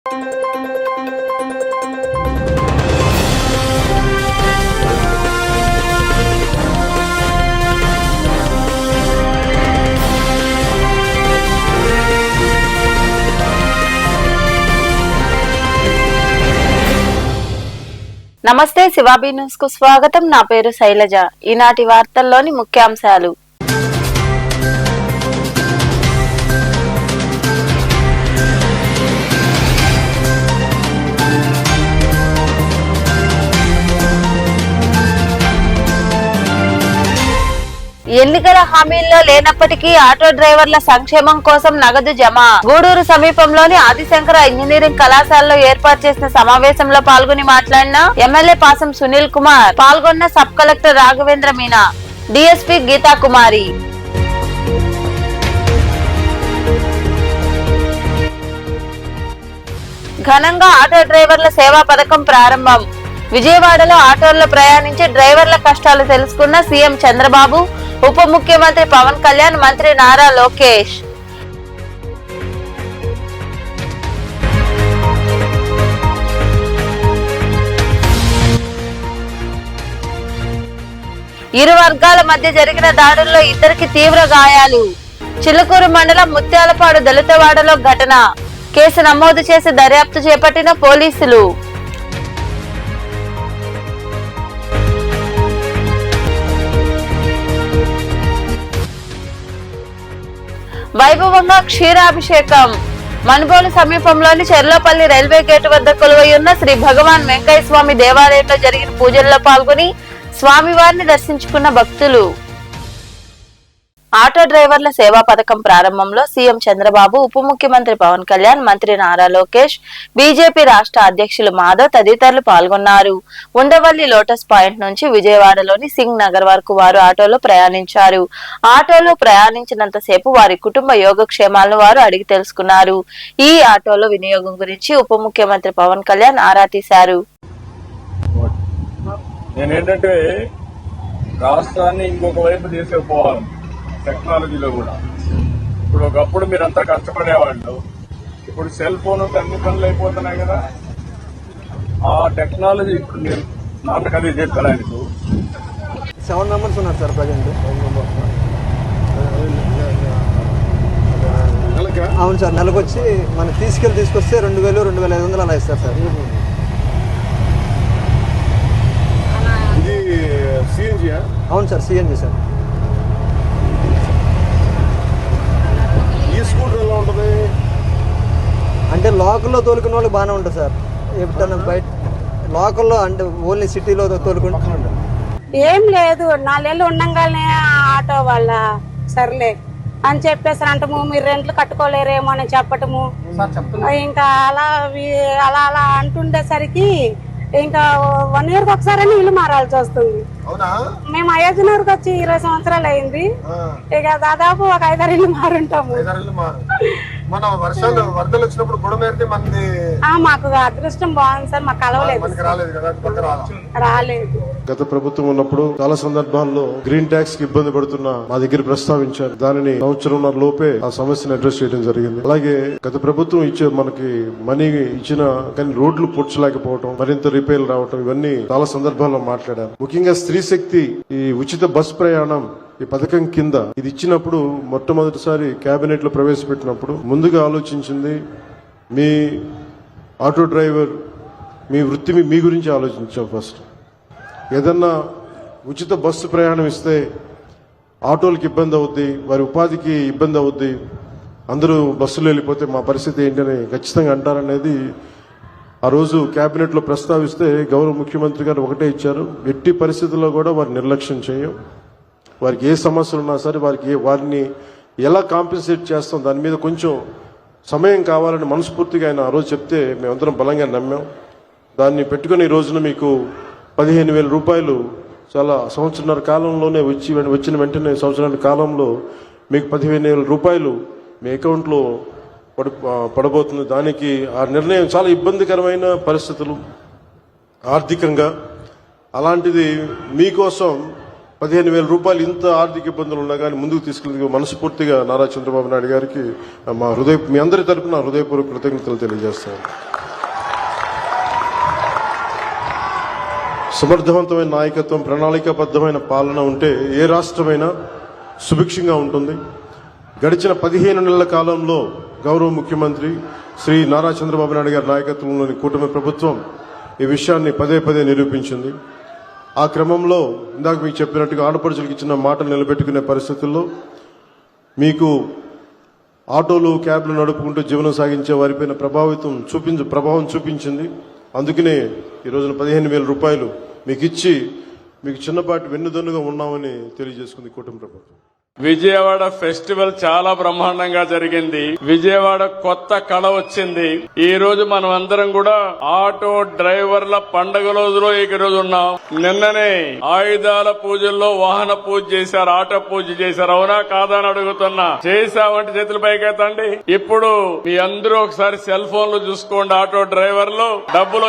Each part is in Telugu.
నమస్తే, శివాబీ న్యూస్ కు స్వాగతం. నా పేరు శైలజ. ఈనాటి వార్తల్లోని ముఖ్యాంశాలు. ఎన్నికల హామీల్లో లేనప్పటికీ ఆటో డ్రైవర్ల సంక్షేమం కోసం నగదు జమ. గూడూరు సమీపంలోని ఆదిశంకర ఇంజనీరింగ్ కళాశాలలో ఏర్పాటు చేసిన సమావేశంలో పాల్గొని మాట్లాడిన ఎమ్మెల్యే పాసం సునీల్ కుమార్, పాల్గొన్న sub collector Raghavendra Meena, DSP Geetha Kumari. ఘనంగా ఆటో డ్రైవర్ల సేవా పథకం ప్రారంభం. విజయవాడలో ఆటోల్లో ప్రయాణించి డ్రైవర్ల కష్టాలు తెలుసుకున్న సీఎం చంద్రబాబు, ఉప ముఖ్యమంత్రి పవన్ కళ్యాణ్, మంత్రి నారా లోకేష్. ఇరు వర్గాల మధ్య జరిగిన దాడుల్లో ఇద్దరికి తీవ్ర గాయాలు. చిలుకూరు మండలం ముత్యాలపాడు దళితవాడలో ఘటన. కేసు నమోదు చేసి దర్యాప్తు చేపట్టిన పోలీసులు. వైభవంగా క్షీరాభిషేకం. మనుబోలు సమీపంలోని చెర్లోపల్లి రైల్వే గేటు వద్ద కొలువైయున్న శ్రీ భగవాన్ వెంకయ్య స్వామి దేవాలయంలో జరిగిన పూజల్లో పాల్గొని స్వామివారిని దర్శించుకున్న భక్తులు. ఆటో డ్రైవర్ల సేవా పథకం ప్రారంభంలో సీఎం చంద్రబాబు, ఉప ముఖ్యమంత్రి పవన్ కళ్యాణ్, మంత్రి నారా లోకేష్, బీజేపీ రాష్ట్ర అధ్యక్షులు మాధవ్ తదితరులు పాల్గొన్నారు. ఉండవల్లి లోటస్ పాయింట్ నుంచి విజయవాడలోని సింగ్ నగర్ వరకు వారు ఆటోలో ప్రయాణించారు. ఆటోలో ప్రయాణించినంతసేపు వారి కుటుంబ యోగక్షేమాలను వారు అడిగి తెలుసుకున్నారు. ఈ ఆటోలో వినియోగం గురించి ఉప ముఖ్యమంత్రి పవన్ కళ్యాణ్ ఆరా తీశారు. నేనేంటంటే రాష్ట్రాన్ని ఇంకొక వైపు తీసుకుపోవాలి. టెక్నాలజీలో కూడా ఇప్పుడు ఒకప్పుడు మీరంతా కష్టపడేవాళ్ళు, ఇప్పుడు సెల్ ఫోన్ అన్ని పనులు అయిపోతున్నాయి కదా. ఆ టెక్నాలజీ ఇప్పుడు మీరు నాటకాలు చెప్పడానికి 7 మెంబర్స్ ఉన్నారు సార్ ప్రజెంట్. అవును సార్, నెలకు వచ్చి మనం తీసుకొస్తే 2000, 2500 అలా ఇస్తారు సార్. ఇది సిఎన్జీ? అవును సార్, సిఎన్జీ సార్. స్కూటర్ ఎలా ఉంటుంది అంటే లోకల్లో తోలుకున్న వాళ్ళకి బాగానే ఉంటుంది సార్. ఎప్పుడన్నా బయట లోకల్లో అంటే ఓన్లీ సిటీలో తోలుకుంటా ఏం లేదు. 4 ఏళ్ళు ఉండంగానే ఆటో వాళ్ళ సర్లే అని చెప్పేసి అంటము, మీరు రెంట్లు కట్టుకోలేరేమో అని చెప్పటము. ఇంకా అలా అలా అంటుండేసరికి ఇంకా 1 ఇయర్కి ఒకసారి ఇల్లు మారాల్సి వస్తుంది. మేము అయోధ్యనగర్కి వచ్చి 20 సంవత్సరాలు అయింది. ఇక దాదాపు ఒక 5-6 ఇల్లు మారుంటాము. వరదలు వచ్చినప్పుడు మాకు అదృష్టం బాగుంది సార్, మాకు కలవలేదు, రాలేదు. గత ప్రభుత్వం ఉన్నప్పుడు చాలా సందర్భాల్లో గ్రీన్ ట్యాక్స్ కి ఇబ్బంది పడుతున్న మా దగ్గర ప్రస్తావించారు. దానిని 1.5 సంవత్సరం లోపే ఆ సమస్యను అడ్రస్ చేయడం జరిగింది. అలాగే గత ప్రభుత్వం మనకి మనీ ఇచ్చిన కానీ రోడ్లు పూడ్చలేకపోవడం, మరింత రిపేర్లు రావడం, ఇవన్నీ చాలా సందర్భాల్లో మాట్లాడారు. ముఖ్యంగా స్త్రీ శక్తి ఈ ఉచిత బస్ ప్రయాణం ఈ పథకం కింద ఇది ఇచ్చినప్పుడు మొట్టమొదటిసారి కేబినెట్ లో ప్రవేశపెట్టినప్పుడు ముందుగా ఆలోచించింది మీ ఆటో డ్రైవర్, మీ వృత్తి, మీ గురించి ఆలోచించాం. ఫస్ట్ ఏదన్నా ఉచిత బస్సు ప్రయాణం ఇస్తే ఆటోలకు ఇబ్బంది అవుద్ది, వారి ఉపాధికి ఇబ్బంది అవుద్ది, అందరూ బస్సులో వెళ్ళిపోతే మా పరిస్థితి ఏంటని ఖచ్చితంగా అంటారనేది ఆ రోజు కేబినెట్ లో ప్రస్తావిస్తే గౌరవ ముఖ్యమంత్రి గారు ఒకటే ఇచ్చారు, ఎట్టి పరిస్థితుల్లో కూడా వారిని నిర్లక్ష్యం చేయం, వారికి ఏ సమస్యలు ఉన్నా సరే వారిని ఎలా కాంపెన్సేట్ చేస్తాం దాని మీద కొంచెం సమయం కావాలని మనస్ఫూర్తిగా ఆయన ఆ రోజు చెప్తే మేమందరం బలంగా నమ్మాం. దాన్ని పెట్టుకుని ఈ రోజున మీకు 15,000 రూపాయలు చాలా సంవత్సరాల కాలంలోనే వచ్చిన వెంటనే సంవత్సరాల కాలంలో మీకు 15,000 రూపాయలు మీ అకౌంట్లో పడబోతుంది. దానికి ఆ నిర్ణయం చాలా ఇబ్బందికరమైన పరిస్థితులు ఆర్థికంగా, అలాంటిది మీకోసం 15,000 రూపాయలు ఇంత ఆర్థిక ఇబ్బందులు ఉన్నా కానీ ముందుకు తీసుకెళ్ళి మనస్ఫూర్తిగా నారా చంద్రబాబు నాయుడు గారికి మీ అందరి తరపున హృదయపూర్వక కృతజ్ఞతలు తెలియజేస్తాను. సమర్థవంతమైన నాయకత్వం, ప్రణాళికాబద్ధమైన పాలన ఉంటే ఏ రాష్ట్రమైనా సుభిక్షంగా ఉంటుంది. గడిచిన 15 నెలల కాలంలో గౌరవ ముఖ్యమంత్రి శ్రీ నారా చంద్రబాబు నాయుడు గారి నాయకత్వంలోని కూటమి ప్రభుత్వం ఈ విషయాన్ని పదే పదే నిరూపించింది. ఆ క్రమంలో ఇందాక మీకు చెప్పినట్టుగా ఆడపడుచులకు ఇచ్చిన మాటలు నిలబెట్టుకునే పరిస్థితుల్లో మీకు ఆటోలు, క్యాబ్లు నడుపుకుంటూ జీవనం సాగించే వారిపైన ప్రభావం చూపించింది. అందుకనే ఈ రోజున 15,000 రూపాయలు మీకు ఇచ్చి మీకు చిన్నపాటి వెన్నుదన్నుగా ఉన్నామని తెలియజేసుకుంది కూటమి ప్రభుత్వం. విజయవాడ ఫెస్టివల్ చాలా బ్రహ్మాండంగా జరిగింది. విజయవాడ కొత్త కళ వచ్చింది. ఈ రోజు మనం అందరం కూడా ఆటో డ్రైవర్ల పండుగ రోజులో ఈ రోజు ఉన్నాం. నిన్ననే ఆయుధాల పూజల్లో వాహన పూజ చేశారు, ఆటో పూజ చేశారు. అవునా కాదా అని అడుగుతున్నా. చేశామంటే చేతుల పైకెత్తండి. ఇప్పుడు మీ అందరూ ఒకసారి సెల్ ఫోన్లు చూసుకోండి. ఆటో డ్రైవర్లు డబ్బులు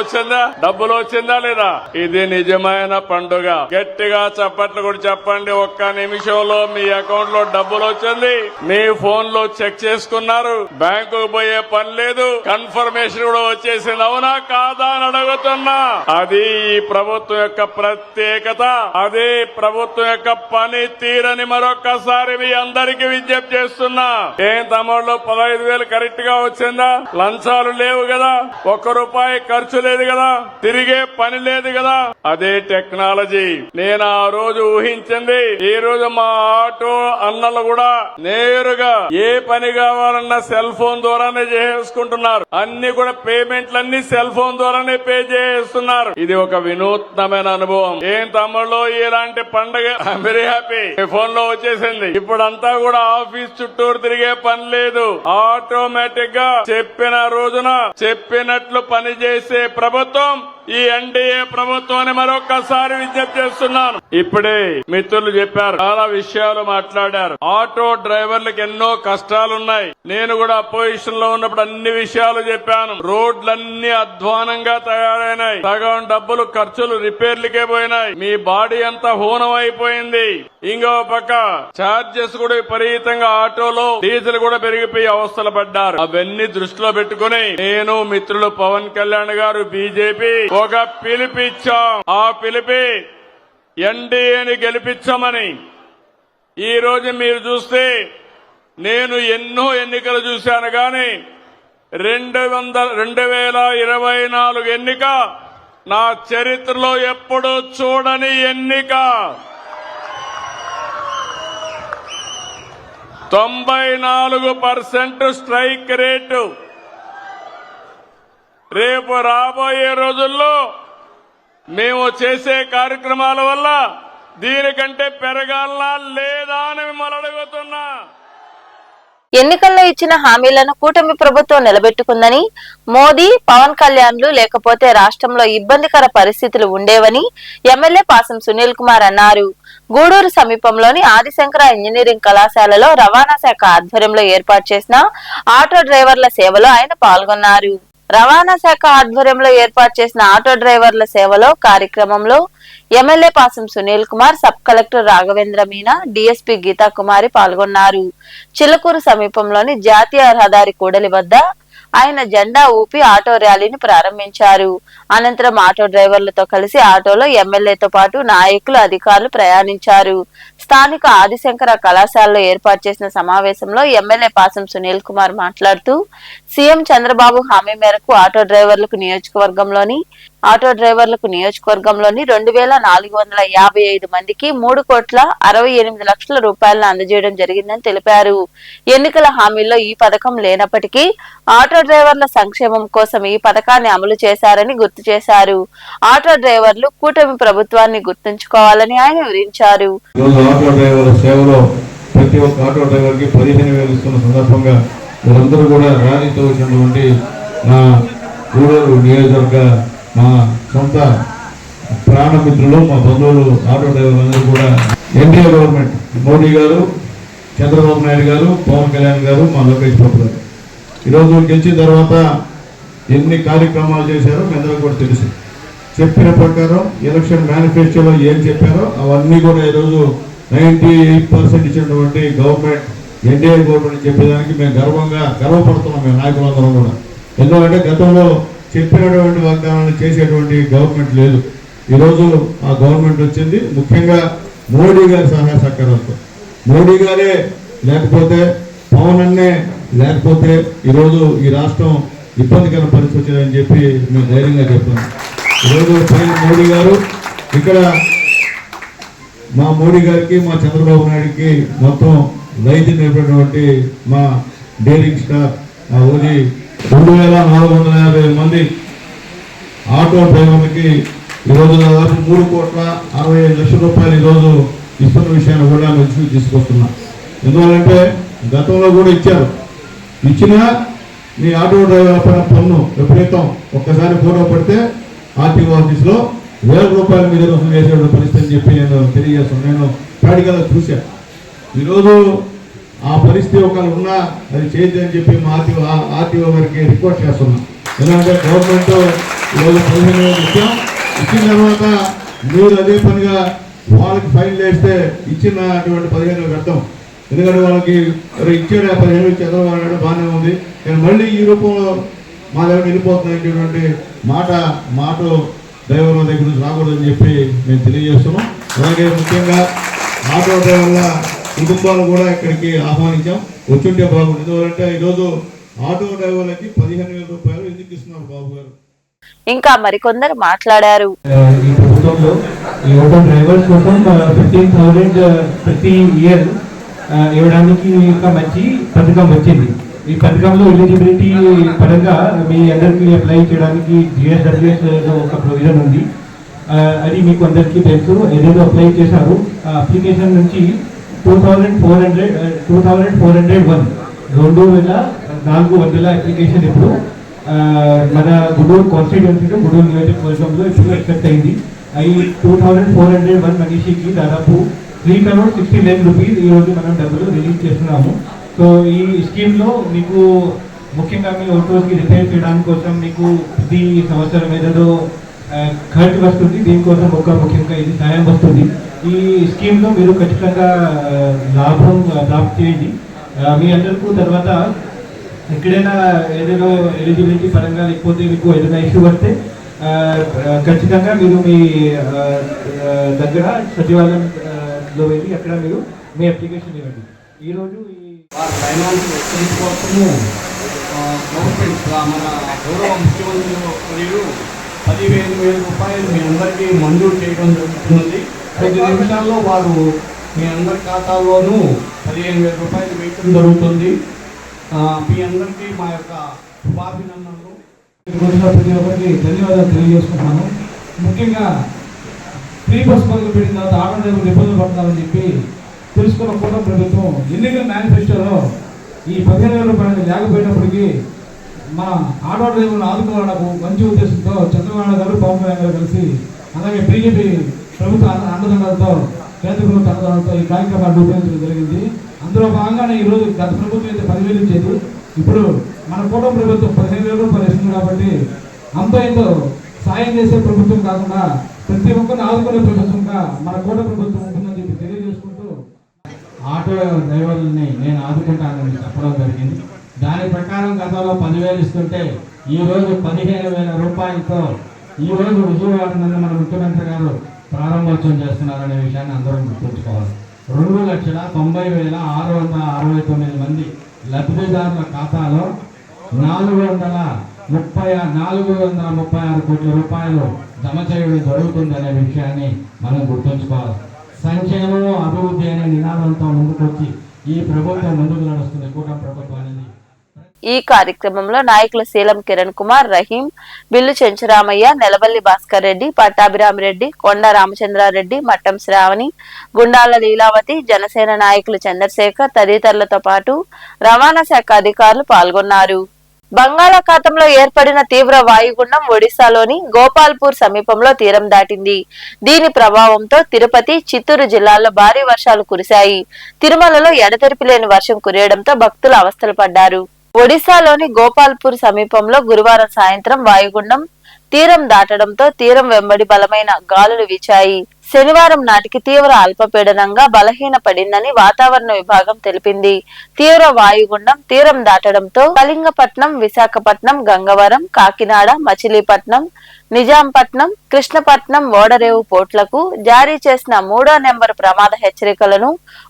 వచ్చిందా లేదా? ఇది నిజమైన పండుగ. గట్టిగా చప్పట్లు కూడా చెప్పండి. ఒక్క నిమిషంలో మీ అకౌంట్ లో డబ్బులు వచ్చింది. మీ ఫోన్ లో చెక్ చేసుకున్నారు. బ్యాంకుకు పోయే పని లేదు. కన్ఫర్మేషన్ కూడా వచ్చేసింది. అవునా కాదా అని అడుగుతున్నా. అది ఈ ప్రభుత్వం యొక్క ప్రత్యేకత. అదే ప్రభుత్వం యొక్క పని తీరని మరొక్కసారి మీ అందరికీ విజ్ఞప్తి చేస్తున్నా. ఏం తమ్ముళ్ళు 15,000 కరెక్ట్ గా వచ్చిందా? లంచాలు లేవు కదా, ₹1 ఖర్చు లేదు కదా, తిరిగే పని లేదు కదా. అదే టెక్నాలజీ. నేను ఆ రోజు ఊహించింది. ఈ రోజు మా ఆటో అన్నలు కూడా నేరుగా ఏ పని కావాలన్నా సెల్ ఫోన్ ద్వారానే చేసుకుంటున్నారు. అన్ని కూడా పేమెంట్లన్నీ సెల్ ఫోన్ ద్వారానే పే చేస్తున్నారు. ఇది ఒక వినూత్నమైన అనుభవం. ఏం తమ్ముళ్ళు ఇలాంటి పండుగ వెరీ హ్యాపీ. ఫోన్ లో వచ్చేసింది. ఇప్పుడంతా కూడా ఆఫీస్ చుట్టూరు తిరిగే పని లేదు. ఆటోమేటిక్ గా చెప్పిన రోజున చెప్పినట్లు పనిచేసే ప్రభుత్వం ఈ ఎన్డీఏ ప్రభుత్వాన్ని మరొకసారి విజ్ఞప్తి చేస్తున్నాను. ఇప్పుడే మిత్రులు చెప్పారు, చాలా విషయాలు మాట్లాడారు. ఆటో డ్రైవర్లకు ఎన్నో కష్టాలున్నాయి. నేను కూడా అపోజిషన్ లో ఉన్నప్పుడు అన్ని విషయాలు చెప్పాను. రోడ్లన్నీ అధ్వానంగా తయారైనాయి. సగం డబ్బులు ఖర్చులు రిపేర్లకే పోయినాయి. మీ బాడీ అంతా హూనం అయిపోయింది. ఇంకో పక్క ఛార్జెస్ కూడా విపరీతంగా ఆటోలో డీజిల్ కూడా పెరిగిపోయి అవస్థలు పడ్డారు. అవన్నీ దృష్టిలో పెట్టుకుని నేను మిత్రులు పవన్ కళ్యాణ్ గారు బీజేపీ ఒక పిలిపిచ్చాం. ఆ పిలిపి ఎన్డీఏని గెలిపించమని. ఈ రోజు మీరు చూస్తే నేను ఎన్నో ఎన్నికలు చూశాను కానీ 2024 ఎన్నిక నా చరిత్రలో ఎప్పుడూ చూడని ఎన్నిక. 94% స్ట్రైక్ రేటు. రేపు రాబోయే రోజుల్లో మేము చేసే కార్యక్రమాల వల్ల దీనికంటే పెరగాలనా లేదా అని మిమ్మల్ని అడుగుతున్నా. ఎన్నికల్లో ఇచ్చిన హామీలను కూటమి ప్రభుత్వం నిలబెట్టుకుందని, మోదీ, పవన్ కళ్యాణ్లు లేకపోతే రాష్ట్రంలో ఇబ్బందికర పరిస్థితులు ఉండేవని ఎమ్మెల్యే పాసం సునీల్ కుమార్ అన్నారు. గూడూరు సమీపంలోని ఆదిశంకర ఇంజనీరింగ్ కళాశాలలో రవాణా శాఖ ఆధ్వర్యంలో ఏర్పాటు చేసిన ఆటో డ్రైవర్ల సేవలో ఆయన పాల్గొన్నారు. రవాణా శాఖ ఆధ్వర్యంలో ఏర్పాటు చేసిన ఆటో డ్రైవర్ల సేవలో కార్యక్రమంలో MLA Pasam Sunil Kumar, sub collector Raghavendra Meena, DSP Geetha Kumari పాల్గొన్నారు. చిలకూరు సమీపంలోని జాతీయ రహదారి కూడలి వద్ద ఆయన జెండా ఊపి ఆటో ర్యాలీని ప్రారంభించారు. అనంతరం ఆటో డ్రైవర్లతో కలిసి ఆటోలో ఎమ్మెల్యేతో పాటు నాయకులు, అధికారులు ప్రయాణించారు. స్థానిక ఆదిశంకర కళాశాలలో ఏర్పాటు చేసిన సమావేశంలో ఎమ్మెల్యే పాసం సునీల్ కుమార్ మాట్లాడుతూ, సీఎం చంద్రబాబు హామీ మేరకు ఆటో డ్రైవర్లకు నియోజకవర్గంలోని 2455 మందికి 3,68 లక్షల రూపాయలను అందజేయడం జరిగిందని తెలిపారు. ఎన్నికల హామీల్లో ఈ పథకం లేనప్పటికీ ఆటో డ్రైవర్ల సంక్షేమం కోసం ఈ పథకాన్ని అమలు చేశారని గుర్తు చేశారు. ఆటో డ్రైవర్లు కూటమి ప్రభుత్వాన్ని గుర్తుంచుకోవాలని ఆయన వివరించారు. ప్రతి ఒక్క ఆటో డ్రైవర్ కి 15,000 ఇస్తున్న సందర్భంగా మీరందరూ కూడా ర్యాలీతో వచ్చినటువంటి మా గూడూరు నియోజకవర్గ మా సొంత ప్రాణమిత్రులు, మా బంధువులు, ఆటో డ్రైవర్లందరూ కూడా ఎన్డీఏ గవర్నమెంట్, మోడీ గారు, చంద్రబాబు నాయుడు గారు, పవన్ కళ్యాణ్ గారు, మా లోకేష్ బాబు గారు ఈరోజు గెలిచిన తర్వాత ఎన్ని కార్యక్రమాలు చేశారో మీ అందరూ కూడా తెలుసు. చెప్పిన ప్రకారం ఎలక్షన్ మేనిఫెస్టోలో ఏం చెప్పారో అవన్నీ కూడా ఈరోజు 98% ఇచ్చినటువంటి గవర్నమెంట్, ఎన్డీఏ గవర్నమెంట్ చెప్పేదానికి మేము గర్వపడుతున్నాం. మేము నాయకులందరం కూడా. ఎందుకంటే గతంలో చెప్పినటువంటి వాగ్దానాలు చేసేటువంటి గవర్నమెంట్ లేదు. ఈరోజు ఆ గవర్నమెంట్ వచ్చింది. ముఖ్యంగా మోడీ గారి సహాయ సహకారాలతో. మోడీ గారే లేకపోతే, పవన్ అన్నే లేకపోతే ఈరోజు ఈ రాష్ట్రం ఇబ్బందికర పరిస్థితి వచ్చిందని చెప్పి మేము ధైర్యంగా చెప్తున్నాం. ఈరోజు మోడీ గారు ఇక్కడ మా మోడీ గారికి, మా చంద్రబాబు నాయుడికి మొత్తం రైతు నేర్పినటువంటి మా డేరింగ్ స్టార్ మా ఓజీ 2450 మంది ఆటో డ్రైవర్లకి ఈరోజు దాదాపు 3,65,00,000 రూపాయలు ఈరోజు ఇస్తున్న విషయాన్ని కూడా మేము తీసుకొస్తున్నాం. ఎందువల్లంటే గతంలో కూడా ఇచ్చారు. ఇచ్చినా మీ ఆటో డ్రైవర్ల పైన పన్ను విపరీతం. ఒక్కసారి ఫోటో పడితే ఆర్టీఓ ఆఫీస్లో 1,000 రూపాయల మీద వసూలు చేసే పరిస్థితి అని చెప్పి నేను తెలియజేస్తున్నాను. నేను ప్రాక్టికల్గా చూశాను. ఈరోజు ఆ పరిస్థితి ఒకళ్ళు ఉన్నా అది చేయొద్దని చెప్పి మా ఆర్టీఓ గారికి రిక్వెస్ట్ చేస్తున్నాం. ఎందుకంటే గవర్నమెంట్ ఈరోజు 15,000 ఇచ్చిన తర్వాత మీరు అదే పనిగా వాళ్ళకి ఫైన్ వేస్తే ఇచ్చినటువంటి 15,000 అర్థం. ఎందుకంటే వాళ్ళకి ఇచ్చాడు 15,000 చదవాలి బాగానే ఉంది, కానీ మళ్ళీ ఈ రూపంలో మా దగ్గర వెళ్ళిపోతున్నటువంటి మాట డ్రైవర్ల దగ్గర నుంచి రాకూడదని చెప్పి మేము తెలియజేస్తున్నాం. అలాగే ముఖ్యంగా ఆటో డ్రైవర్ల కుటుంబాలు కూడా ఇక్కడికి ఆహ్వానించాం. వచ్చుంటే బాగుంది. ఎందుకంటే ఈరోజు ఆటో డ్రైవర్లకి 15,000 రూపాయలు ఎందుకు ఇస్తున్నారు బాబు గారు? ఇంకా మరికొందరు మాట్లాడారు. ఈ ప్రభుత్వంలో ఈ ఆటో డ్రైవర్స్ కోసం 15,000 ప్రతి ఇయర్ ఇవ్వడానికి ఒక మంచి పథకం వచ్చింది. ఈ పథకంలో ఎలిజిబిలిటీ పరంగా మీ అందరికీ అప్లై చేయడానికి GSWS ఒక ప్రొవిజన్ ఉంది. అది మీకు అందరికీ తెలుసు. ఏదేదో అప్లై చేశారు. అప్లికేషన్ నుంచి 2,401 2,400 అప్లికేషన్ ఇప్పుడు మన గుడూరు కాన్స్టిట్యున్సీలో గుడూరు నియోజకవర్గంలో ఇప్పుడు ఎక్సెప్ట్ అయింది. అవి 2,401 మనిషికి దాదాపు 3,60 lakh రూపీస్ ఈరోజు మనం డబ్బులు రిలీజ్ చేస్తున్నాము. సో ఈ స్కీమ్లో మీకు ముఖ్యంగా మీ ఆటోస్కి రిపేర్ చేయడానికి కోసం మీకు ప్రతి సంవత్సరం ఏదో ఖర్చు వస్తుంది. దీనికోసం ఒక ముఖ్యంగా ఇది సాయం వస్తుంది. ఈ స్కీమ్లో మీరు ఖచ్చితంగా లాభం ప్రాప్తి చేయండి. మీ అందరికీ తర్వాత ఎక్కడైనా ఏదైనా ఎలిజిబిలిటీ పరంగా లేకపోతే మీకు ఏదైనా ఇష్యూ వస్తే ఖచ్చితంగా మీరు మీ దగ్గర సచివాలయంలో వెళ్ళి అక్కడ మీరు మీ అప్లికేషన్ ఇవ్వండి. ఈరోజు ఫైనాన్స్ కోసము గవర్నమెంట్ మన గౌరవ ముఖ్యమంత్రి మరియు 15,000 రూపాయలు మీ అందరికీ మంజూరు చేయడం జరుగుతున్నది. 5 నిమిషాల్లో వారు మీ అందరి ఖాతాల్లోనూ 15,000 రూపాయలు వేయడం జరుగుతుంది. మీ అందరికీ మా యొక్క శుభాభినందనలు. ప్రతి ఒక్కరికి ధన్యవాదాలు తెలియజేసుకుంటున్నాను. ముఖ్యంగా ఫ్రీ బస్ పథకం పెట్టిన తర్వాత ఆటో డ్రైవర్లు ఇబ్బందులు పడతారని చెప్పి తెలుసుకున్న కూటమి ప్రభుత్వం ఎన్నికల మేనిఫెస్టోలో ఈ 15,000 రూపాయలు లేకపోయినప్పటికీ మన ఆటో డ్రైవర్లను ఆదుకోవడానికి మంచి ఉద్దేశంతో చంద్రబాబు గారు, పవన్ కళ్యాణ్ గారు కలిసి, అలాగే బీజేపీ ప్రభుత్వ అండదండలతో, కేంద్ర ప్రభుత్వ అండదండలతో ఈ కార్యక్రమాలు రూపొందించడం జరిగింది. అందులో భాగంగానే ఈరోజు గత ప్రభుత్వం అయితే 10,000 ఇచ్చేది, ఇప్పుడు మన కూటమి ప్రభుత్వం 15,000 రూపాయలు ఇస్తుంది. కాబట్టి అంత ఎంతో సాయం చేసే ప్రభుత్వం కాకుండా ప్రతి ఒక్కరిని ఆదుకునే ప్రభుత్వంగా మన కూటమి ప్రభుత్వం ఉంటుందని చెప్పి తెలియజేసుకుంటూ ఆటో డ్రైవర్లని నేను ఆదుకుంటానని చెప్పడం జరిగింది. దాని ప్రకారం గతంలో 10,000 ఇస్తుంటే ఈరోజు 15,000 రూపాయలతో ఈరోజు విజయవాడ నుండి మన ముఖ్యమంత్రి గారు ప్రారంభోత్సవం చేస్తున్నారనే విషయాన్ని అందరం గుర్తుంచుకోవాలి. 2,90,669 మంది లబ్ధిదారుల ఖాతాలో 436 కోట్ల రూపాయలు జమ చేయడం జరుగుతుందనే విషయాన్ని మనం గుర్తుంచుకోవాలి. సంక్షేమం, అభివృద్ధి అనే నినాదంతో ముందుకొచ్చి ఈ ప్రభుత్వం ముందుకు నడుస్తుంది, కూటమి ప్రభుత్వం అనేది. ఈ కార్యక్రమంలో నాయకులు శీలం కిరణ్ కుమార్, రహీం, బిల్లు చెంచురామయ్య, నెలవల్లి భాస్కర్ రెడ్డి, పట్టాభిరామిరెడ్డి, కొండ రామచంద్రారెడ్డి, మట్టం శ్రావణి, గుండాల లీలావతి, జనసేన నాయకులు చంద్రశేఖర్ తదితరులతో పాటు రవాణా శాఖ అధికారులు పాల్గొన్నారు. బంగాళాఖాతంలో ఏర్పడిన తీవ్ర వాయుగుండం ఒడిశాలోని గోపాల్పూర్ సమీపంలో తీరం దాటింది. దీని ప్రభావంతో తిరుపతి, చిత్తూరు జిల్లాల్లో భారీ వర్షాలు కురిశాయి. తిరుమలలో ఎడతెరిపి లేని వర్షం కురియడంతో భక్తులు అవస్థలు పడ్డారు. ఒడిశాలోని గోపాల్పూర్ సమీపంలో గురువారం సాయంత్రం వాయుగుండం తీరం దాటడంతో తీరం వెంబడి బలమైన గాలులు వీచాయి. శనివారం నాటికి తీవ్ర అల్పపీడనంగా బలహీనపడిందని వాతావరణ విభాగం తెలిపింది. తీవ్ర వాయుగుండం తీరం దాటడంతో కళింగపట్నం, విశాఖపట్నం, గంగవరం, కాకినాడ, మచిలీపట్నం, నిజాంపట్నం, కృష్ణపట్నం, ఓడరేవు పోర్టులకు జారీ చేసిన 3వ నెంబర్ ప్రమాద హెచ్చరికలను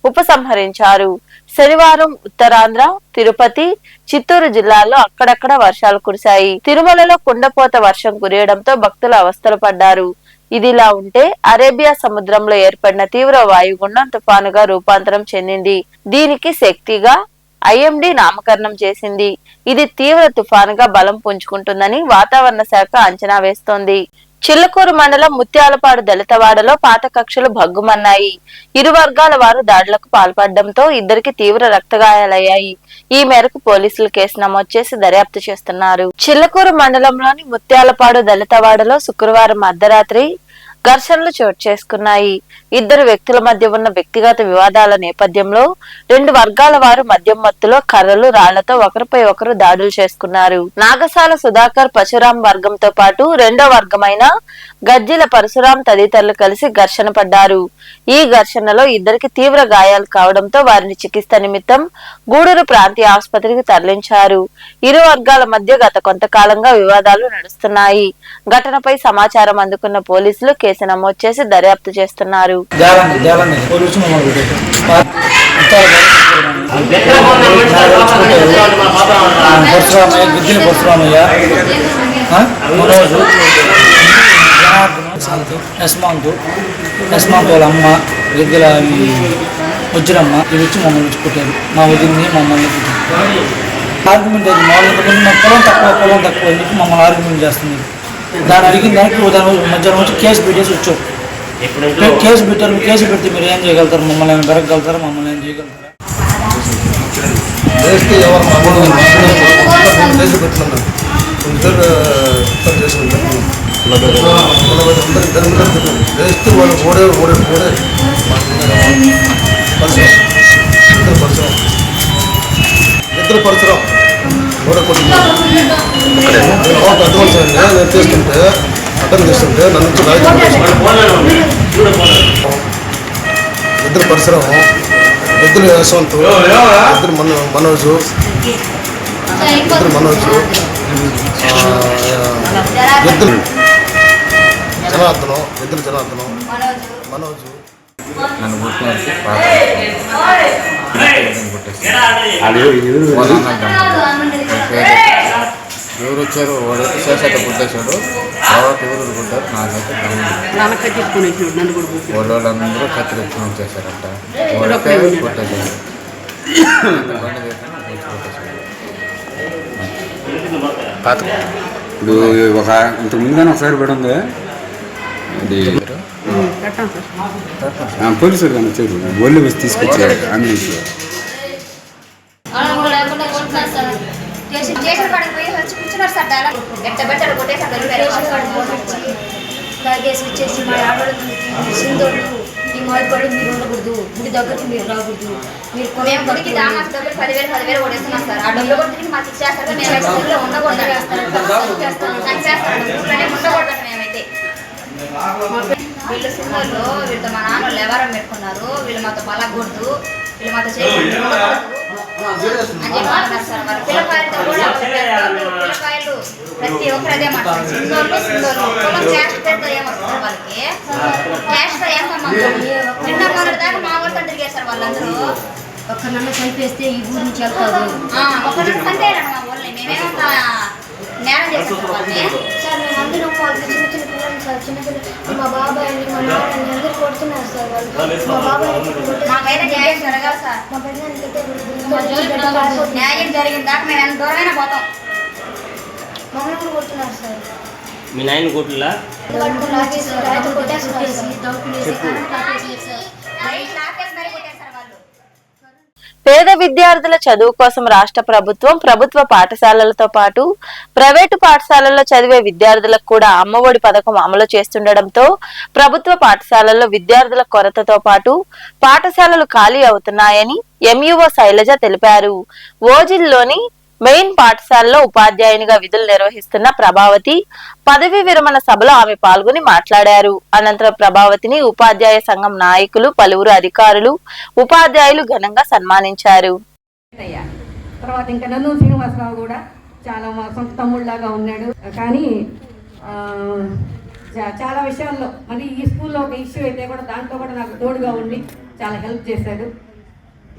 ఉపసంహరించారు. శనివారం ఉత్తరాంధ్ర, తిరుపతి, చిత్తూరు జిల్లాల్లో అక్కడక్కడ వర్షాలు కురిశాయి. తిరుమలలో కుండపోత వర్షం కురియడంతో భక్తులు అవస్థలు పడ్డారు. ఇదిలా ఉంటే అరేబియా సముద్రంలో ఏర్పడిన తీవ్ర వాయుగుండం తుఫానుగా రూపాంతరం చెందింది. దీనికి శక్తిగా IMD నామకరణం చేసింది. ఇది తీవ్ర తుఫానుగా బలం పుంజుకుంటుందని వాతావరణ శాఖ అంచనా వేస్తోంది. చిల్లకూరు మండలం ముత్యాలపాడు దళితవాడలో పాత కక్షలు భగ్గుమన్నాయి. ఇరు వర్గాల వారు దాడులకు పాల్పడడంతో ఇద్దరికి తీవ్ర రక్తగాయాలయ్యాయి. ఈ మేరకు పోలీసులు కేసు నమోదు చేసి దర్యాప్తు చేస్తున్నారు. చిల్లకూరు మండలంలోని ముత్యాలపాడు దళితవాడలో శుక్రవారం అర్ధరాత్రి ఘర్షణలు చోటు చేసుకున్నాయి. ఇద్దరు వ్యక్తుల మధ్య ఉన్న వ్యక్తిగత వివాదాల నేపథ్యంలో 2 వర్గాల వారు మద్యం మత్తులో కర్రలు, రాళ్లతో ఒకరిపై ఒకరు దాడులు చేసుకున్నారు. నాగసాల సుధాకర్, పరశురాం వర్గంతో పాటు 2వ వర్గమైన గజ్జిల పరశురాం తదితరులు కలిసి ఘర్షణ పడ్డారు. ఈ ఘర్షణలో ఇద్దరికి తీవ్ర గాయాలు కావడంతో వారిని చికిత్స నిమిత్తం గూడూరు ప్రాంతీయ ఆసుపత్రికి తరలించారు. ఇరు వర్గాల మధ్య గత కొంతకాలంగా వివాదాలు నడుస్తున్నాయి. ఘటనపై సమాచారం అందుకున్న పోలీసులు కేసు నమోదు చేసి దర్యాప్తు చేస్తున్నారు. వాళ్ళ అమ్మ గిద్దెల వజ్రమ్మ ఇవి వచ్చి మమ్మల్ని వచ్చుకుంటారు. మా వదిలిని మమ్మల్ని ఆర్గ్యుమెంట్ అది మామూలుగా పొలం తక్కువ అని చెప్పి మమ్మల్ని ఆర్గ్యుమెంట్ చేస్తుంది. దాన్ని అడిగిన దానికి దాని మధ్యాహ్నం వచ్చి కేసు పెట్టేసి వచ్చాం. కేసు పెడితే మీరు ఏం చేయగలుగుతారు? మమ్మల్ని ఏమైనా పెరగలుగుతారా? మమ్మల్ని ఏం చేయగలుగుతారా? ఇద్దరు పరశురాం నేను తీసుకుంటే అడ్డం తీసుకుంటే నన్ను ఇద్దరు పరశురాం, ఇద్దరు యశ్వంత్, ఇద్దరు మనోజు, ఇద్దరు జనార్దనం, మనోజు నన్ను ఎవరు వచ్చారు? వాడు శేషాత పుట్టేశాడు. తర్వాత ఎవరు కొట్టారు? నాకైతే వాళ్ళందరూ కత్తిరెత్తుకుని వచ్చేసారంట. వాడితే కొట్టేశారు. ఇప్పుడు ఇంతకు ముందుగానే ఒకసారి పడి ఉంది. అది పోలీసులు కానీ వచ్చారు. ఒళ్ళు వేసి తీసుకొచ్చారు అంబులెన్స్లో. మీరు ఉండకూడదు, గుడి దగ్గరికి మీరు రాకూడదు. మీరు గుడికి దాని డబ్బులు 10,000 కొడేస్తున్నాం సార్. ఆ డబ్బులు కొట్టి మాకు ఇచ్చేస్తారు. మేము ఉండకూడదు, ఉండకూడదు. మేమైతే వీళ్ళు సినిమాల్లో వీళ్ళతో మా నాన్న ఎవరం పెట్టుకున్నారు. వీళ్ళు మాతో పలకూడదు, వీళ్ళు మాతో చేయకూడదు అని చెప్పి సార్. వాళ్ళ పిల్లకాయలతో కూడా పిల్లకాయలు ప్రతి ఒక్కరు అదే మాట్లాడారు. సింధోళ్ళు కులం క్యాస్ట్తో ఏమొస్తారు? వాళ్ళకి క్యాస్ట్తో ఏం సంబంధం? నిన్న మొదటి దాకా మా వాళ్ళతో తిరిగారు సార్. వాళ్ళందరూ ఒక్కరినన్నా చంపేస్తే ఈ ఊరి నుంచి వెళ్తారు. ఒక్కరిని చంపేయాలండి మా ఊళ్ళని. మేమేమంతా నేరం చేస్తాం వాళ్ళని సార్. మేము అందరం వాళ్ళకి చిన్న పిల్లలు సార్. చిన్నపిల్లలు మా బాబాయ్ని, మా నాన్నని అందరూ కొడుతున్నారు సార్. వాళ్ళు మా బాబాయ్ మాకైతే న్యాయం జరగాలి సార్. మా న్యాయం జరిగిన దాకా మేము ఎంత దూరమైనా పోతాం. మమ్మల్ని కొడుతున్నారు సార్. మీ నాయన కొట్టులా పేద విద్యార్థుల చదువు కోసం రాష్ట్ర ప్రభుత్వం ప్రభుత్వ పాఠశాలలతో పాటు ప్రైవేటు పాఠశాలల్లో చదివే విద్యార్థులకు కూడా అమ్మఒడి పథకం అమలు చేస్తుండటంతో ప్రభుత్వ పాఠశాలల్లో విద్యార్థుల కొరతతో పాటు పాఠశాలలు ఖాళీ అవుతున్నాయని MUO శైలజ తెలిపారు. ఓజిల్లోని మెయిన్ పాఠశాలలో ఉపాధ్యాయునిగా విధులు నిర్వహిస్తున్న ప్రభావతి పదవీ విరమణ సభలో ఆమె పాల్గొని మాట్లాడారు. అనంతరం ప్రభావతిని ఉపాధ్యాయ సంఘం నాయకులు, పలువురు అధికారులు, ఉపాధ్యాయులు ఘనంగా సన్మానించారు. తర్వాత ఇంకా నన్ను శ్రీనివాసరావు కూడా చాలా మా సొంత తమ్ముళ్ళలాగా ఉన్నాడు. కానీ చాలా విషయాల్లో మళ్ళీ ఈ స్కూల్లో ఒక ఇష్యూ అయితే కూడా దాంట్లో కూడా నాకు తోడుగా ఉండి చాలా హెల్ప్ చేశాడు.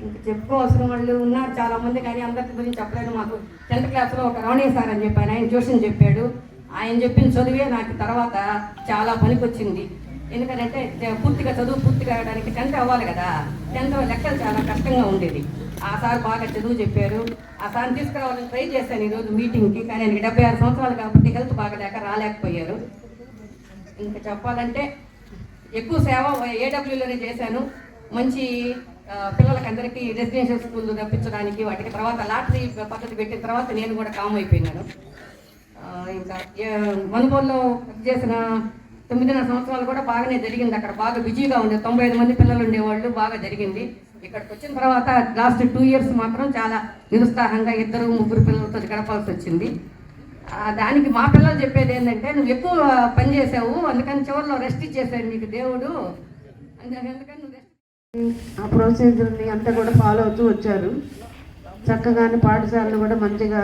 ఇంక చెప్పుకోవాల్సిన వాళ్ళు ఉన్నారు చాలామంది, కానీ అందరి గురించి చెప్పలేదు. మాకు 10th క్లాస్లో ఒక రమణీయ సార్ అని చెప్పాను, ఆయన ట్యూషన్ చెప్పాడు. ఆయన చెప్పిన చదివే నాకు తర్వాత చాలా పనికొచ్చింది. ఎందుకంటే పూర్తిగా చదువు పూర్తి కావడానికి 10th అవ్వాలి కదా, 10th లెక్కలు చాలా కష్టంగా ఉండేది. ఆ సార్ బాగా చదువు చెప్పారు. ఆ సార్ని తీసుకురావాలని ట్రై చేశాను ఈరోజు మీటింగ్కి, కానీ ఆయనకి 76 సంవత్సరాలు కాబట్టి హెల్త్ బాగలేక రాలేకపోయారు. ఇంకా చెప్పాలంటే ఎక్కువ సేవ ఏడబ్ల్యూలోనే చేశాను. మంచి పిల్లలకి అందరికీ రెసిడెన్షియల్ స్కూల్ రప్పించడానికి వాటికి తర్వాత లాటరీ పద్ధతి పెట్టిన తర్వాత నేను కూడా కామ్ అయిపోయినాను. ఇంకా మనుగోలులో చేసిన 9.5 సంవత్సరాలు కూడా బాగానే జరిగింది. అక్కడ బాగా బిజీగా ఉండేది, 95 మంది పిల్లలు ఉండేవాళ్ళు, బాగా జరిగింది. ఇక్కడికి వచ్చిన తర్వాత లాస్ట్ 2 years మాత్రం చాలా నిరుత్సాహంగా 2-3 పిల్లలతో గడపాల్సి వచ్చింది. దానికి మా పిల్లలు చెప్పేది ఏంటంటే, నువ్వు ఎక్కువ పని చేసావు, అందుకని చివరిలో రెస్ట్ ఇచ్చేసాడు నీకు దేవుడు, అందుకని నువ్వు ఆ ప్రొసీజర్ని అంతా కూడా ఫాలో అవుతూ వచ్చారు. చక్కగానే పాఠశాలలు కూడా మంచిగా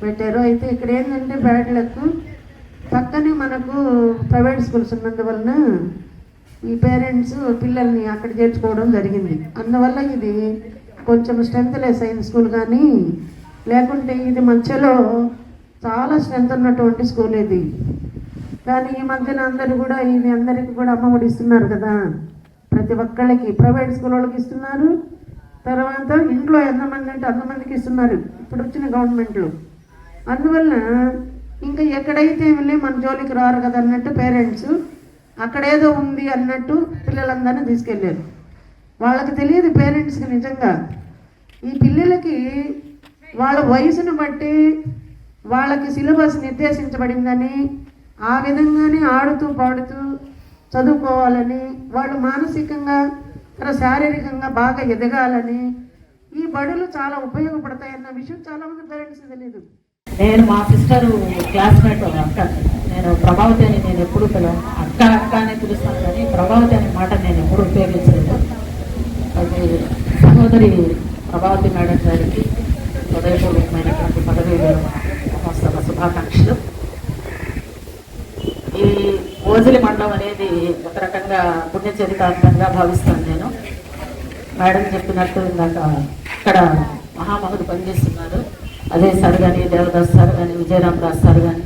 పెట్టారు. అయితే ఇక్కడ ఏంటంటే బ్యాడ్ లక్, పక్కనే మనకు ప్రైవేట్ స్కూల్స్ ఉన్నందువలన ఈ పేరెంట్స్ పిల్లల్ని అక్కడ చేర్చుకోవడం జరిగింది. అందువల్ల ఇది కొంచెం స్ట్రెంత్ లెస్ అయిన స్కూల్, కానీ లేకుంటే ఇది మధ్యలో చాలా స్ట్రెంత్ ఉన్నటువంటి స్కూల్ ఇది. కానీ ఈ మధ్యన అందరూ కూడా ఇది అందరికీ కూడా అమ్మఒడి ఇస్తున్నారు కదా, ప్రతి ఒక్కళ్ళకి ప్రైవేట్ స్కూల్ వాళ్ళకి ఇస్తున్నారు. తర్వాత ఇంట్లో ఎంతమంది అంటే అంతమందికి ఇస్తున్నారు ఇప్పుడు వచ్చిన గవర్నమెంట్లో. అందువల్ల ఇంకా ఎక్కడైతే వెళ్ళి మన జోలికి రారు కదా అన్నట్టు పేరెంట్స్ అక్కడేదో ఉంది అన్నట్టు పిల్లలందరినీ తీసుకెళ్ళారు. వాళ్ళకి తెలియదు పేరెంట్స్కి నిజంగా ఈ పిల్లలకి వాళ్ళ వయసును బట్టి వాళ్ళకి సిలబస్ నిర్దేశించబడిందని, ఆ విధంగానే ఆడుతూ పాడుతూ చదువుకోవాలని, వాళ్ళు మానసికంగా శారీరకంగా బాగా ఎదగాలని ఈ బడులు చాలా ఉపయోగపడతాయన్న విషయం చాలామంది పేరెంట్స్కి తెలియదు. నేను మా సిస్టరు క్లాస్మేట్ అక్క, నేను ప్రభావతి అని నేను ఎప్పుడు అక్క అక్క అనే పిలుస్తాను, కానీ ప్రభావతి అనే మాట నేను ఎప్పుడు ఉపయోగించలేదు. అది సహోదరి ప్రభావతి మేడం గారికి హృదయపూర్వకమైనటువంటి పదవీ విరమణ మహోత్సవ శుభాకాంక్షలు. ఈ ఓజిలి మండలం అనేది ఒక రకంగా పుణ్యచరితార్థంగా భావిస్తాను నేను. మేడం చెప్పినట్టు ఇందాక ఇక్కడ మహామహుడు పనిచేస్తున్నారు, అదే సార్ కానీ, దేవదాస్ సార్ కానీ, విజయరామదాస్ సార్ కానీ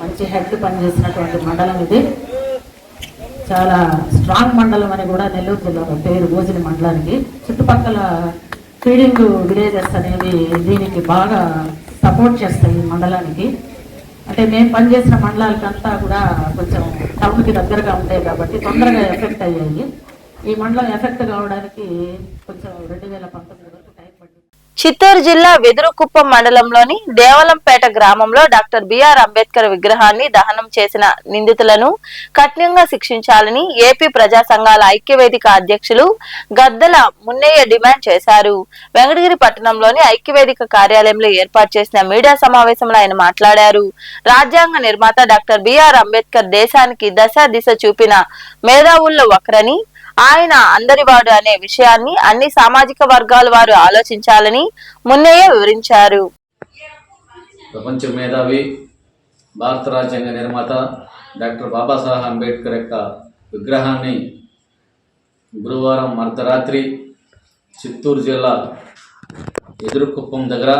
మంచి హెడ్ పనిచేసినటువంటి మండలం ఇది. చాలా స్ట్రాంగ్ మండలం అని కూడా నెల్లూరు జిల్లాలో పేరు ఓజిలి మండలానికి. చుట్టుపక్కల ఫీడింగ్ విలేజెస్ అనేవి దీనికి బాగా సపోర్ట్ చేస్తాయి ఈ మండలానికి. అంటే మేము పనిచేసిన మండలాలకంతా కూడా కొంచెం టౌన్కి దగ్గరగా ఉంటాయి కాబట్టి తొందరగా ఎఫెక్ట్ అయ్యాయి. ఈ మండలం ఎఫెక్ట్ కావడానికి కొంచెం 2019 వరకు టైం పట్టింది. చిత్తూరు జిల్లా వెదురుకుప్పం మండలంలోని దేవలంపేట గ్రామంలో డాక్టర్ బిఆర్ అంబేద్కర్ విగ్రహాన్ని దహనం చేసిన నిందితులను కఠినంగా శిక్షించాలని ఏపీ ప్రజా సంఘాల ఐక్యవేదిక అధ్యక్షులు గద్దల మున్నయ్య డిమాండ్ చేశారు. వెంకటగిరి పట్టణంలోని ఐక్యవేదిక కార్యాలయంలో ఏర్పాటు చేసిన మీడియా సమావేశంలో ఆయన మాట్లాడారు. రాజ్యాంగ నిర్మాత డాక్టర్ బిఆర్ అంబేద్కర్ దేశానికి దశ దిశ చూపిన మేధావుల్లో ఒకరని, ఆయన అందరివాడు అనే విషయాన్ని అన్ని సామాజిక వర్గాల వారు ఆలోచించాలని మున్నయ్య వివరించారు. ప్రపంచ మేధావి, భారత రాజ్యాంగ నిర్మాత డాక్టర్ బాబాసాహెబ్ అంబేద్కర్ యొక్క విగ్రహాన్ని గురువారం అర్ధరాత్రి చిత్తూరు జిల్లా ఎదురుకుప్పం దగ్గర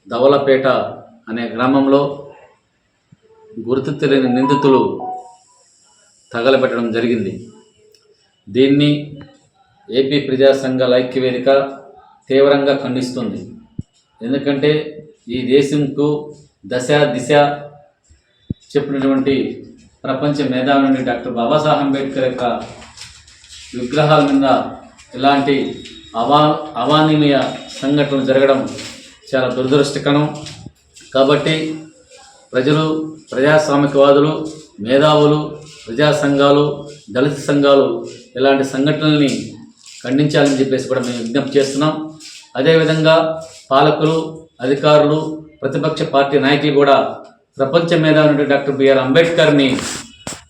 దవలపేట అనే గ్రామంలో గుర్తు తెలియని నిందితులు తగలబెట్టడం జరిగింది. దీన్ని ఏపీ ప్రజా సంఘాల ఐక్యవేదిక తీవ్రంగా ఖండిస్తుంది. ఎందుకంటే ఈ దేశంకు దశ దిశ చెప్పినటువంటి ప్రపంచ మేధావి డాక్టర్ బాబాసాహెబ్ అంబేద్కర్ యొక్క విగ్రహాల మీద ఇలాంటి అవాంఛనీయ సంఘటనలు జరగడం చాలా దురదృష్టకరం. కాబట్టి ప్రజలు, ప్రజాస్వామికవాదులు, మేధావులు, ప్రజా సంఘాలు, దళిత సంఘాలు ఇలాంటి సంఘటనల్ని ఖండించాలని చెప్పేసి కూడా మేము విజ్ఞప్తి చేస్తున్నాం. అదేవిధంగా పాలకులు, అధికారులు, ప్రతిపక్ష పార్టీ నాయకులు కూడా ప్రపంచ మేధావి డాక్టర్ బిఆర్ అంబేద్కర్ని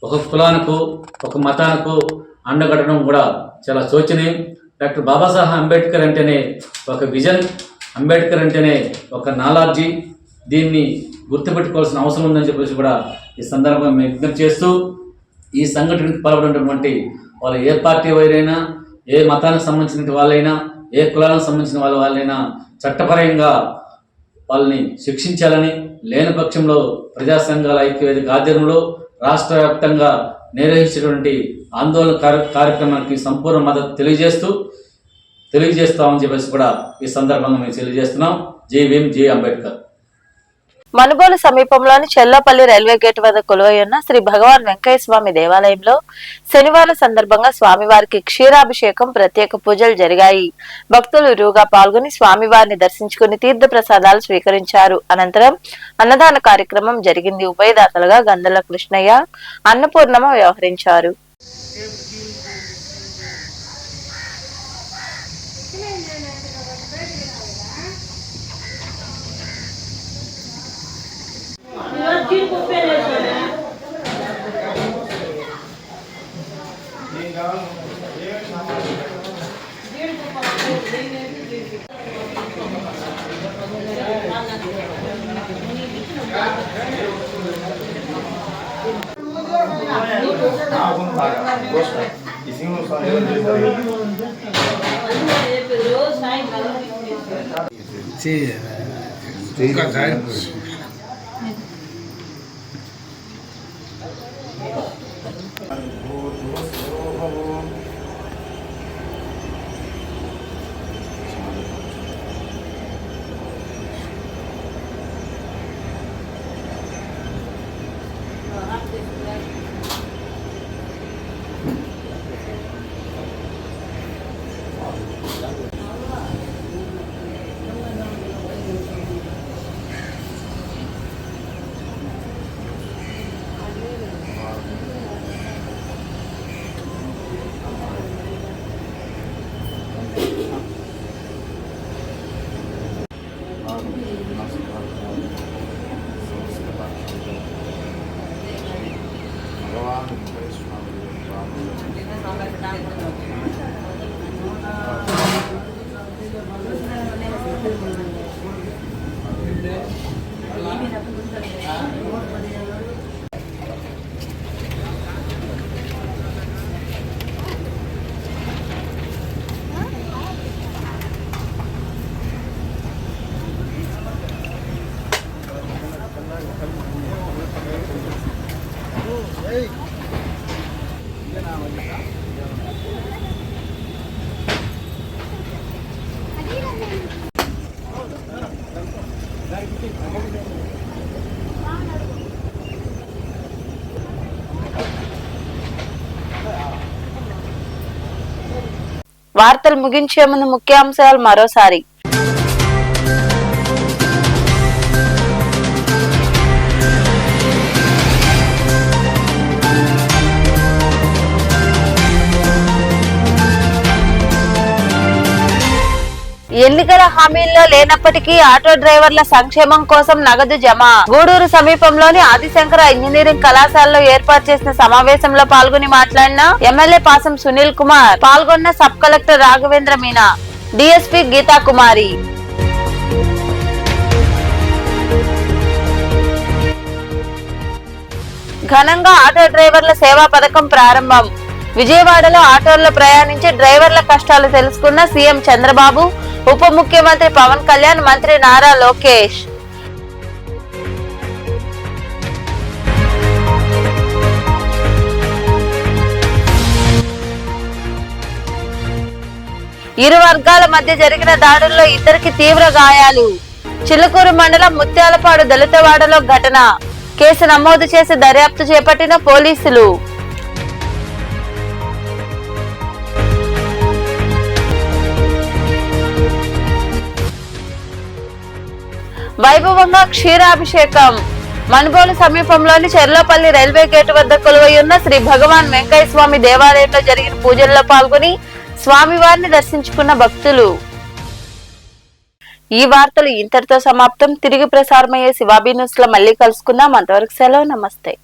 ఒక కులానికి, ఒక మతానికి అండగట్టడం కూడా చాలా శోచనీయం. డాక్టర్ బాబాసాహెబ్ అంబేద్కర్ అంటేనే ఒక విజన్, అంబేద్కర్ అంటేనే ఒక నాలెడ్జీ. దీన్ని గుర్తుపెట్టుకోవాల్సిన అవసరం ఉందని చెప్పేసి కూడా ఈ సందర్భంగా మేము విజ్ఞప్తి చేస్తూ, ఈ సంఘటనకు పాల్పడినటువంటి వాళ్ళు ఏ పార్టీ వారైనా, ఏ మతానికి సంబంధించిన వాళ్ళైనా, ఏ కులాలకు సంబంధించిన వాళ్ళైనా చట్టపరంగా వాళ్ళని శిక్షించాలని, లేని పక్షంలో ప్రజా సంఘాల ఐక్యవేదిక ఆధ్వర్యంలో రాష్ట్ర వ్యాప్తంగా నిర్వహించినటువంటి ఆందోళన కార్యక్రమానికి సంపూర్ణ మద్దతు తెలియజేస్తామని చెప్పేసి కూడా ఈ సందర్భంగా మేము తెలియజేస్తున్నాం. జై భీమ్, జై అంబేద్కర్. మనుబోలు సమీపంలోని చెల్లపల్లి రైల్వే గేట్ వద్ద కొలువై ఉన్న శ్రీ భగవాన్ వెంకయ్య స్వామి దేవాలయంలో శనివారం సందర్భంగా స్వామివారికి క్షీరాభిషేకం, ప్రత్యేక పూజలు జరిగాయి. భక్తులు ఇరువుగా పాల్గొని స్వామివారిని దర్శించుకుని తీర్థ ప్రసాదాలు స్వీకరించారు. అనంతరం అన్నదాన కార్యక్రమం జరిగింది. ఉభయదాతలుగా గంధల కృష్ణయ్య, అన్నపూర్ణమ్మ వ్యవహరించారు. వార్తలు ముగించే ముందు ముఖ్యాంశాలు మరోసారి. ఎన్నికల హామీల్లో లేనప్పటికీ ఆటో డ్రైవర్ల సంక్షేమం కోసం నగదు జమ. గూడూరు సమీపంలోని ఆదిశంకర ఇంజనీరింగ్ కళాశాలలో ఏర్పాటు చేసిన సమావేశంలో పాల్గొని మాట్లాడిన ఎమ్మెల్యే పాసం సునీల్ కుమార్, పాల్గొన్న sub collector Raghavendra Meena, DSP Geetha Kumari. ఘనంగా ఆటో డ్రైవర్ల సేవా పథకం ప్రారంభం. విజయవాడలో ఆటోల్లో ప్రయాణించి డ్రైవర్ల కష్టాలు తెలుసుకున్న సీఎం చంద్రబాబు, ఉప ముఖ్యమంత్రి పవన్ కళ్యాణ్, మంత్రి నారా లోకేష్. ఇరు వర్గాల మధ్య జరిగిన దాడుల్లో ఇద్దరికి తీవ్ర గాయాలు. చిలుకూరు మండలం ముత్యాలపాడు దళితవాడలో ఘటన. కేసు నమోదు చేసి దర్యాప్తు చేపట్టిన పోలీసులు. వైభవంగా క్షీరాభిషేకం. మనుబోలు సమీపంలోని చెర్లపల్లి రైల్వే గేటు వద్ద కొలువై ఉన్న శ్రీ భగవాన్ వెంకయ్య స్వామి దేవాలయంలో జరిగిన పూజల్లో పాల్గొని స్వామివారిని దర్శించుకున్న భక్తులు. ఈ వార్తలు ఇంతటితో సమాప్తం. తిరిగి ప్రసారమయ్యే శివాబీ న్యూస్ లో మళ్ళీ కలుసుకుందాం. అంతవరకు సెలవు. నమస్తే.